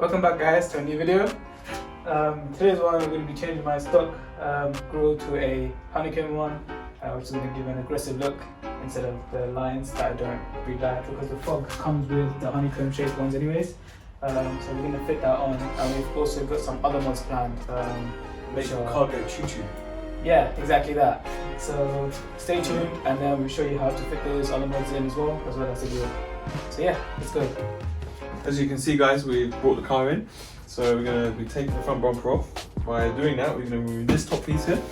Welcome back guys to a new video. Today's one we're going to be changing my stock grill to a Honeycomb one, which is going to give an aggressive look instead of the lines that I don't really like, because the fog comes with the honeycomb shaped ones anyways. So we're going to fit that on, and we've also got some other mods planned. Make a cargo choo-choo. Yeah, exactly that. So stay tuned, and then we'll show you how to fit those other mods in as well as the grill. So yeah, let's go. As you can see guys, we brought the car in. So we're going to be taking the front bumper off. By doing that, we're going to remove this top piece here.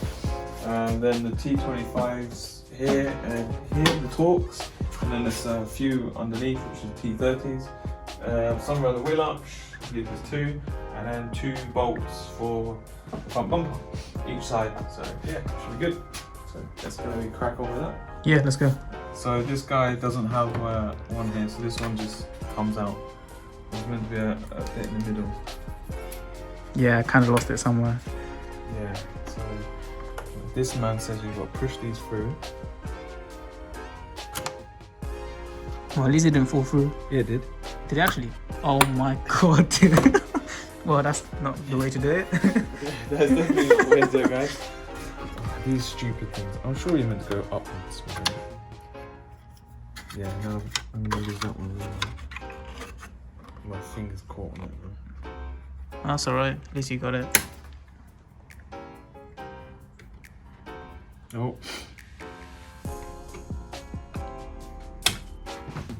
And then the T25s here and here, the Torques. And then there's a few underneath, which is T30s. Some around the wheel arch, I believe there's 2. And then 2 bolts for the front bumper, each side. So yeah, should be good. So let's go crack on with that. Yeah, let's go. So this guy doesn't have one here, so this one just comes out. There's meant to be a bit in the middle. Yeah, I kind of lost it somewhere. Yeah, so this man says we've got to push these through. Well, at least it didn't fall through. Yeah, it did. Did it actually? Oh my god, dude. Well, that's not the way to do it. That's definitely not the way to do it, guys. These stupid things. I'm sure you're meant to go upwards. Yeah, no, I'm going to use that one. My finger's caught on it, bro. That's alright, at least you got it. Oh.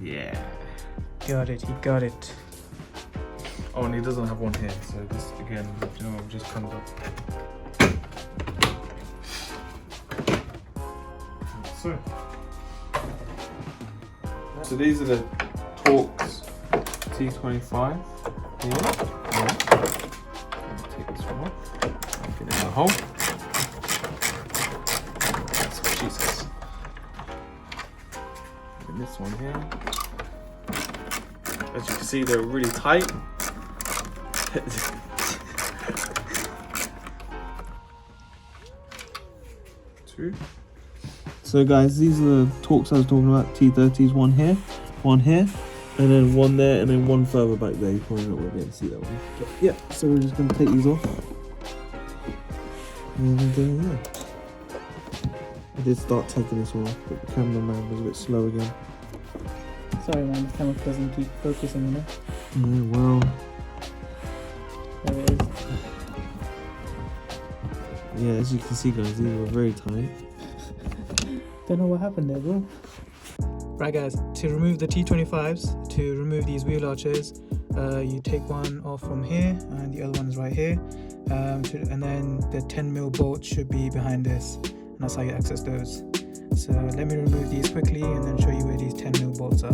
Yeah. Got it, he got it. Oh, and he doesn't have one here, so this again, you know, just comes up. So these are the Torques T25 here. Yeah. Take this one off. Get it in the hole. That's what she says. And this one here. As you can see, they're really tight. Two. So guys, these are the Torques I was talking about, T30s, one here, and then one there, and then one further back there. You probably not going to be able to see that one. But yeah, so we're just going to take these off. And yeah. I did start taking this one off, but the cameraman was a bit slow again. Sorry man, the camera doesn't keep focusing on it. Yeah, well. There it is. Yeah, as you can see guys, these were very tight. Don't know what happened there, bro. Right guys, to remove the T25s, to remove these wheel arches, you take one off from here and the other one is right here, and then the 10mm bolt should be behind this, and that's how you access those. So let me remove these quickly and then show you where these 10mm bolts are.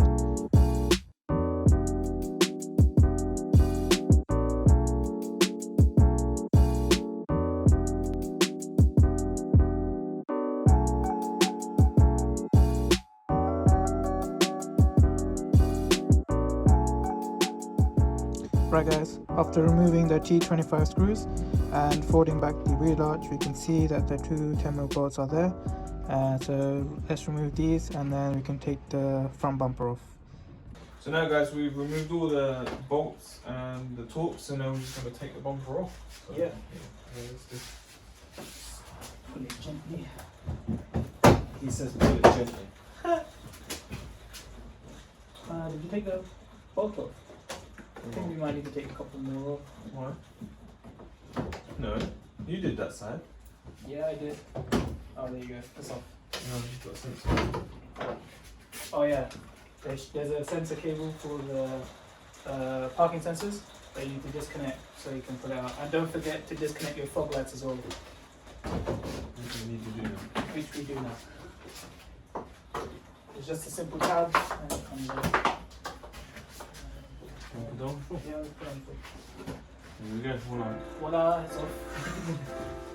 Right guys, after removing the T25 screws and folding back the wheel arch, we can see that the 2 10mm bolts are there. So let's remove these and then we can take the front bumper off. So now guys, we've removed all the bolts and the Torques, and now we're just going to take the bumper off. So, Yeah. Let's just Pull it gently. He says pull it gently. Did you take the bolt off? I think we might need to take a couple more off. Why? No, you did that side. Yeah, I did. Oh, there you go. That's off. No, you've got a sensor. Oh yeah, there's a sensor cable for the parking sensors that you need to disconnect so you can pull it out. And don't forget to disconnect your fog lights as well. What do you need to do now? Which we do now. It's just a simple tab and it comes out. Put it on full. Yeah, let's put it on full. There we go, voila. Voila, it's off.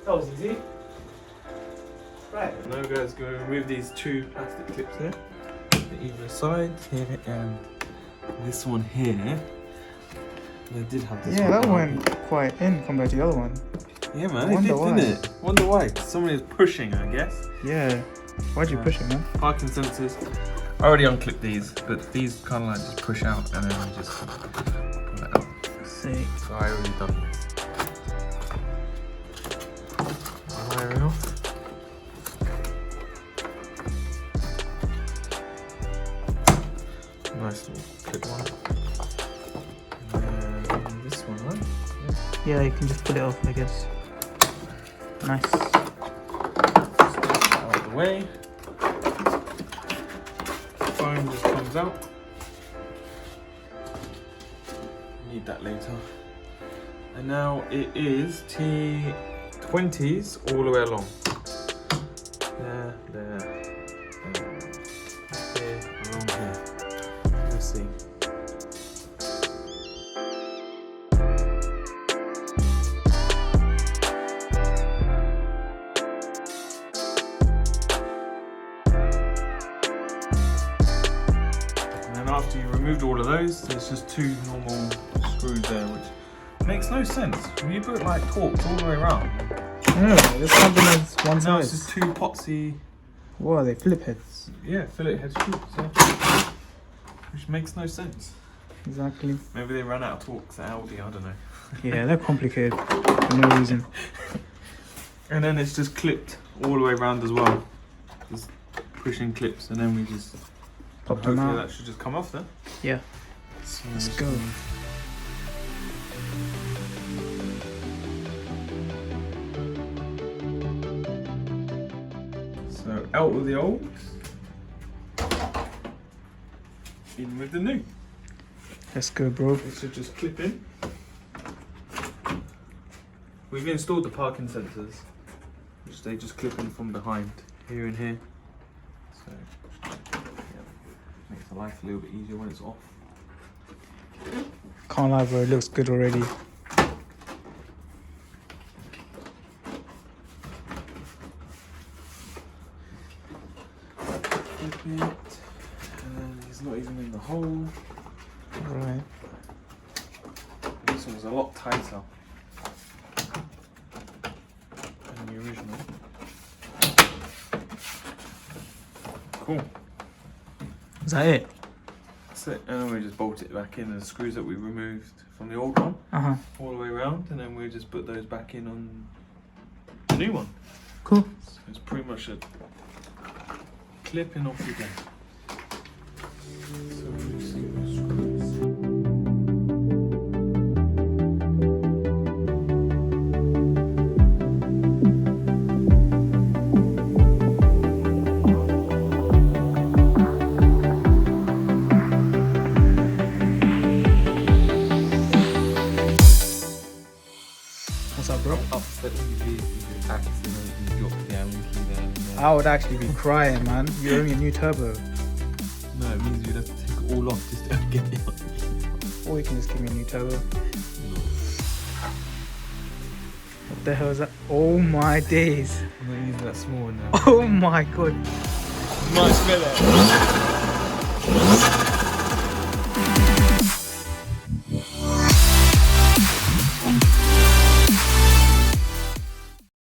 That was easy. Right. Now guys, going to remove these 2 plastic clips here. Either side, here and this one here. They did have this one. Yeah, that went quite in compared to the other one. Yeah man, it did, didn't it? Wonder why. Somebody is pushing, I guess. Yeah. Why'd you push it, man? Parking sensors. I already unclipped these, but these kind of like just push out and then we just pull it out. sake. So I already done this. Wiring off. Nice little clip one. And this one, right? Yeah, you can just pull it off, I guess. Nice. Just get that out of the way. Phone just comes out. Need that later. And now it is T20s all the way along. There, here, along here. Let's see. And then after you removed all of those, there's just two normal screws there, which makes no sense. When you put like Torx all the way around. No, this cabin is one Now it's size. just two potsy. What are they, Phillip heads? Yeah, fillet head screws. Yeah. Which makes no sense. Exactly. Maybe they ran out of Torx at Audi, I don't know. Yeah, they're complicated for no reason. And then it's just clipped all the way around as well. Just pushing clips, and then we just Pop them hopefully out. that should just come off then. Yeah. So Let's just go. So out with the old, in with the new. Let's go, bro. It should just clip in. We've installed the parking sensors, which they just clip in from behind, here and here. So yeah, makes the life a little bit easier when it's off. Can't lie, bro. It looks good already. Clip it, and then he's not even in the hole. Right. This one's a lot tighter than the original. Cool. Is that it? That's it. And then we just bolt it back in, and the screws that we removed from the old one, Uh-huh. all the way around, and then we just put those back in on the new one. Cool. So it's pretty much a clip and off you go. So we see the screws. What's up, bro? Upset you did, you accidentally dropped the Allen key there. And there. I would actually be crying, man. You're only a new turbo. No, it means you'd have to take it all off just to get the Allen key. Or you can just give me a new turbo. What the hell is that? Oh my days. I'm not using that small one now. Oh my god. Might smell it.